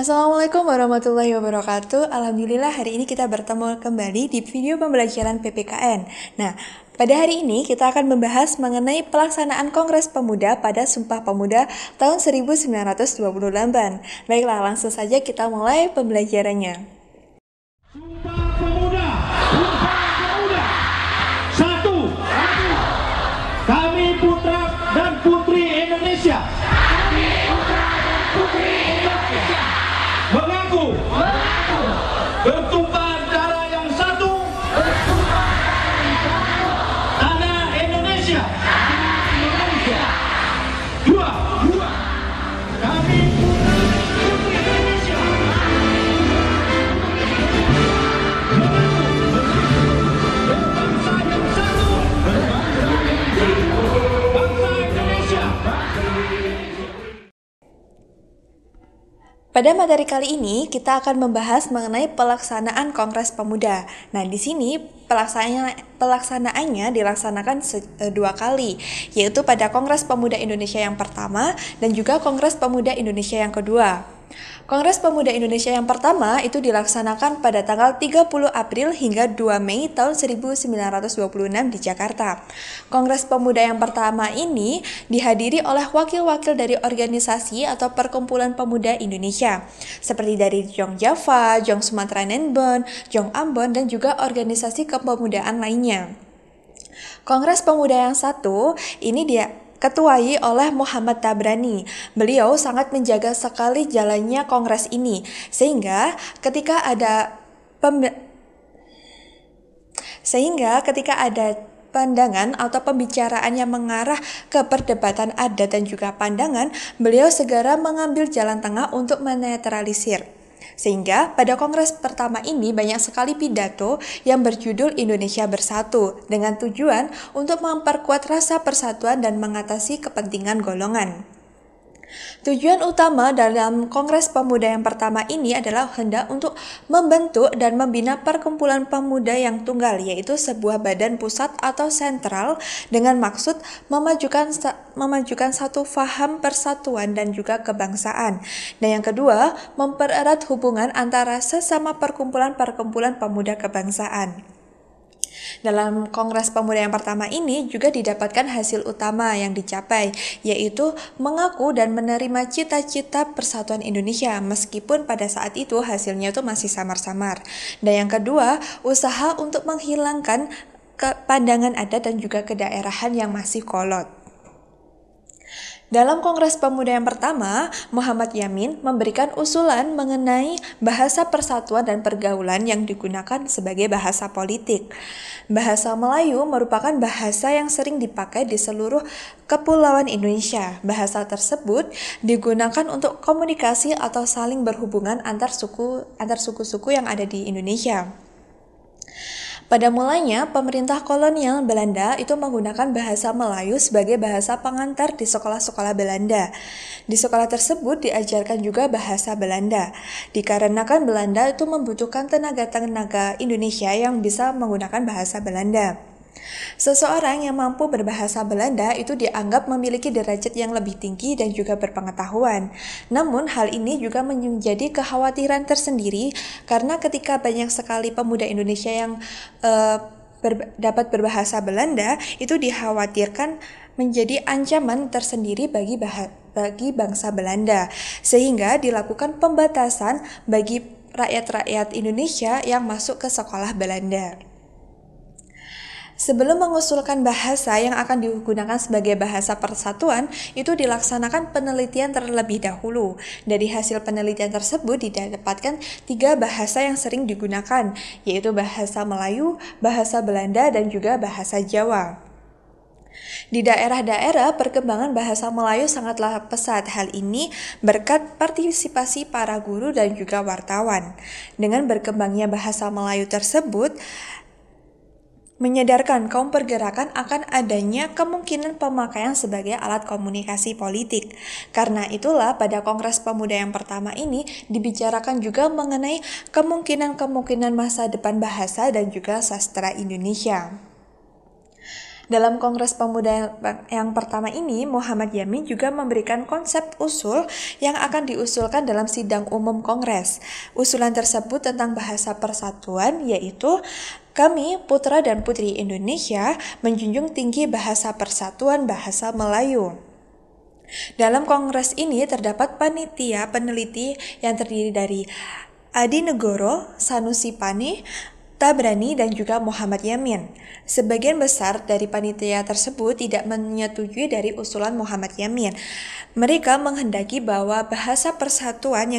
Assalamualaikum warahmatullahi wabarakatuh. Alhamdulillah hari ini kita bertemu kembali di video pembelajaran PPKN. Nah, pada hari ini kita akan membahas mengenai pelaksanaan Kongres Pemuda pada Sumpah Pemuda tahun 1928. Baiklah, langsung saja kita mulai pembelajarannya. Sumpah Pemuda, Sumpah Pemuda. Satu, kami putra dan putri Indonesia. Kami putra dan putri Indonesia. Mengaku bertumpah darah yang satu, tanah Indonesia. Dua, kami putra dan putri Indonesia. Berbangsa yang satu, bangsa Indonesia. Pada materi kali ini kita akan membahas mengenai pelaksanaan Kongres Pemuda. Nah, di sini pelaksanaannya dilaksanakan dua kali, yaitu pada Kongres Pemuda Indonesia yang pertama dan juga Kongres Pemuda Indonesia yang kedua. Kongres Pemuda Indonesia yang pertama itu dilaksanakan pada tanggal 30 April hingga 2 Mei tahun 1926 di Jakarta. Kongres Pemuda yang pertama ini dihadiri oleh wakil-wakil dari organisasi atau perkumpulan pemuda Indonesia, seperti dari Jong Java, Jong Sumatera Nenbon, Jong Ambon, dan juga organisasi kepemudaan lainnya. Kongres Pemuda yang satu ini ketuai oleh Muhammad Tabrani. Beliau sangat menjaga sekali jalannya kongres ini, sehingga ketika ada pandangan atau pembicaraan yang mengarah ke perdebatan adat dan juga pandangan, beliau segera mengambil jalan tengah untuk menetralisir. Sehingga pada kongres pertama ini banyak sekali pidato yang berjudul Indonesia Bersatu dengan tujuan untuk memperkuat rasa persatuan dan mengatasi kepentingan golongan. Tujuan utama dalam Kongres Pemuda yang pertama ini adalah hendak untuk membentuk dan membina perkumpulan pemuda yang tunggal, yaitu sebuah badan pusat atau sentral dengan maksud memajukan satu faham persatuan dan juga kebangsaan. Dan yang kedua, mempererat hubungan antara sesama perkumpulan-perkumpulan pemuda kebangsaan. Dalam Kongres Pemuda yang pertama ini juga didapatkan hasil utama yang dicapai, yaitu mengaku dan menerima cita-cita persatuan Indonesia, meskipun pada saat itu hasilnya itu masih samar-samar. Dan yang kedua, usaha untuk menghilangkan pandangan adat dan juga kedaerahan yang masih kolot. Dalam Kongres Pemuda yang pertama, Muhammad Yamin memberikan usulan mengenai bahasa persatuan dan pergaulan yang digunakan sebagai bahasa politik. Bahasa Melayu merupakan bahasa yang sering dipakai di seluruh kepulauan Indonesia. Bahasa tersebut digunakan untuk komunikasi atau saling berhubungan antar suku-suku yang ada di Indonesia. Pada mulanya, pemerintah kolonial Belanda itu menggunakan bahasa Melayu sebagai bahasa pengantar di sekolah-sekolah Belanda. Di sekolah tersebut diajarkan juga bahasa Belanda, dikarenakan Belanda itu membutuhkan tenaga-tenaga Indonesia yang bisa menggunakan bahasa Belanda. Seseorang yang mampu berbahasa Belanda itu dianggap memiliki derajat yang lebih tinggi dan juga berpengetahuan. Namun hal ini juga menjadi kekhawatiran tersendiri karena ketika banyak sekali pemuda Indonesia yang dapat berbahasa Belanda, itu dikhawatirkan menjadi ancaman tersendiri bagi bangsa Belanda, sehingga dilakukan pembatasan bagi rakyat-rakyat Indonesia yang masuk ke sekolah Belanda. Sebelum mengusulkan bahasa yang akan digunakan sebagai bahasa persatuan, itu dilaksanakan penelitian terlebih dahulu. Dari hasil penelitian tersebut didapatkan 3 bahasa yang sering digunakan, yaitu bahasa Melayu, bahasa Belanda, dan juga bahasa Jawa. Di daerah-daerah perkembangan bahasa Melayu sangatlah pesat. Hal ini berkat partisipasi para guru dan juga wartawan. Dengan berkembangnya bahasa Melayu tersebut, menyadarkan kaum pergerakan akan adanya kemungkinan pemakaian sebagai alat komunikasi politik. Karena itulah pada Kongres Pemuda yang pertama ini dibicarakan juga mengenai kemungkinan-kemungkinan masa depan bahasa dan juga sastra Indonesia. Dalam Kongres Pemuda yang pertama ini, Muhammad Yamin juga memberikan konsep usul yang akan diusulkan dalam sidang umum Kongres. Usulan tersebut tentang bahasa persatuan yaitu kami, putra dan putri Indonesia, menjunjung tinggi bahasa persatuan bahasa Melayu. Dalam kongres ini terdapat panitia peneliti yang terdiri dari Adi Negoro, Sanusi Pani, Tabrani, dan juga Muhammad Yamin. Sebagian besar dari panitia tersebut tidak menyetujui dari usulan Muhammad Yamin. Mereka menghendaki bahwa bahasa persatuan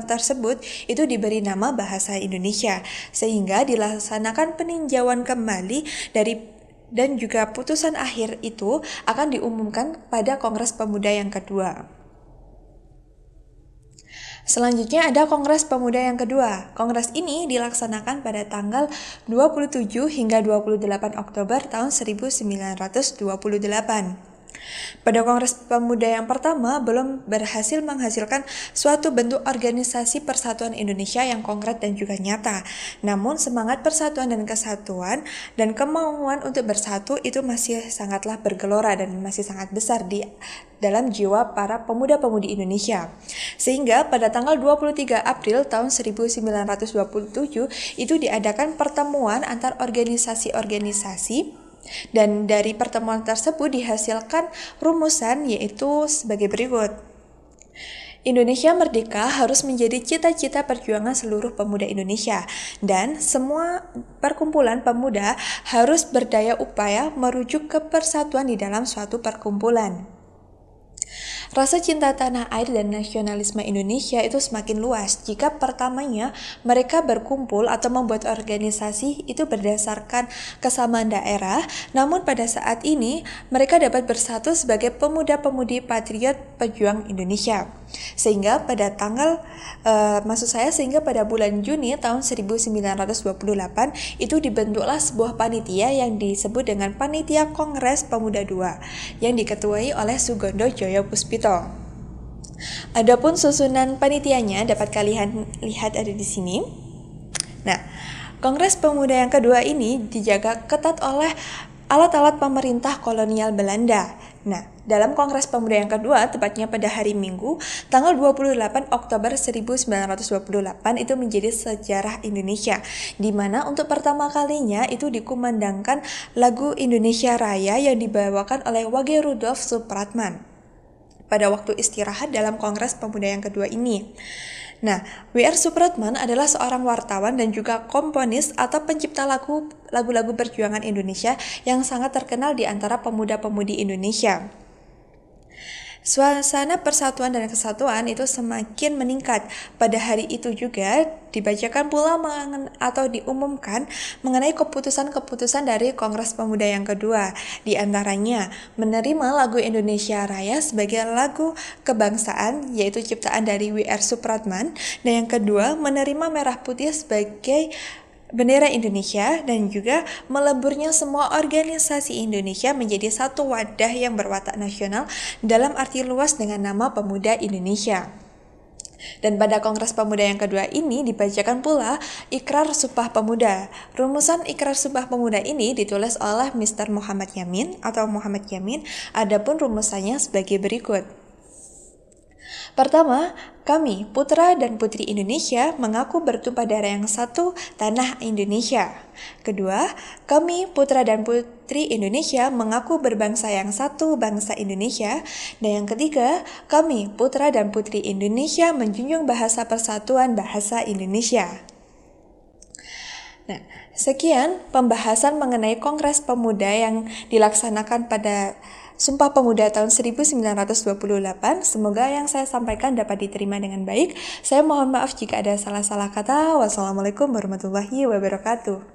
tersebut itu diberi nama bahasa Indonesia, sehingga dilaksanakan peninjauan kembali dan juga putusan akhir itu akan diumumkan pada Kongres Pemuda yang kedua. Selanjutnya ada Kongres Pemuda yang kedua. Kongres ini dilaksanakan pada tanggal 27 hingga 28 Oktober tahun 1928. Pada Kongres Pemuda yang pertama belum berhasil menghasilkan suatu bentuk organisasi persatuan Indonesia yang konkret dan juga nyata. Namun semangat persatuan dan kesatuan dan kemauan untuk bersatu itu masih sangatlah bergelora dan masih sangat besar di dalam jiwa para pemuda-pemudi Indonesia. Sehingga pada tanggal 23 April tahun 1927 itu diadakan pertemuan antar organisasi-organisasi. Dan dari pertemuan tersebut dihasilkan rumusan yaitu sebagai berikut. Indonesia merdeka harus menjadi cita-cita perjuangan seluruh pemuda Indonesia dan semua perkumpulan pemuda harus berdaya upaya merujuk ke persatuan di dalam suatu perkumpulan. Rasa cinta tanah air dan nasionalisme Indonesia itu semakin luas jika pertamanya mereka berkumpul atau membuat organisasi itu berdasarkan kesamaan daerah, namun pada saat ini mereka dapat bersatu sebagai pemuda-pemudi patriot pejuang Indonesia. Sehingga pada bulan Juni tahun 1928 itu dibentuklah sebuah panitia yang disebut dengan Panitia Kongres Pemuda II yang diketuai oleh Sugondo Joyo Puspito. Adapun susunan panitianya dapat kalian lihat ada di sini. Nah, Kongres Pemuda yang kedua ini dijaga ketat oleh alat-alat pemerintah kolonial Belanda. Nah, dalam Kongres Pemuda yang kedua, tepatnya pada hari Minggu, tanggal 28 Oktober 1928 itu menjadi sejarah Indonesia, di mana untuk pertama kalinya itu dikumandangkan lagu Indonesia Raya yang dibawakan oleh Wage Rudolf Supratman pada waktu istirahat dalam Kongres Pemuda yang kedua ini. Nah, W.R. Supratman adalah seorang wartawan dan juga komponis atau pencipta lagu-lagu perjuangan Indonesia yang sangat terkenal di antara pemuda-pemudi Indonesia. Suasana persatuan dan kesatuan itu semakin meningkat. Pada hari itu juga dibacakan pula atau diumumkan mengenai keputusan-keputusan dari Kongres Pemuda yang kedua. Di antaranya menerima lagu Indonesia Raya sebagai lagu kebangsaan yaitu ciptaan dari W.R. Supratman, dan yang kedua menerima merah putih sebagai bendera Indonesia dan juga meleburnya semua organisasi Indonesia menjadi satu wadah yang berwatak nasional dalam arti luas dengan nama Pemuda Indonesia. Dan pada Kongres Pemuda yang kedua ini dibacakan pula Ikrar Sumpah Pemuda. Rumusan Ikrar Sumpah Pemuda ini ditulis oleh Mr. Muhammad Yamin atau Muhammad Yamin. Adapun rumusannya sebagai berikut. Pertama, kami, putra dan putri Indonesia, mengaku bertumpah darah yang satu, tanah Indonesia. Kedua, kami, putra dan putri Indonesia, mengaku berbangsa yang satu, bangsa Indonesia. Dan yang ketiga, kami, putra dan putri Indonesia, menjunjung bahasa persatuan bahasa Indonesia. Nah, sekian pembahasan mengenai Kongres Pemuda yang dilaksanakan pada Sumpah Pemuda tahun 1928. Semoga yang saya sampaikan dapat diterima dengan baik. Saya mohon maaf jika ada salah-salah kata. Wassalamualaikum warahmatullahi wabarakatuh.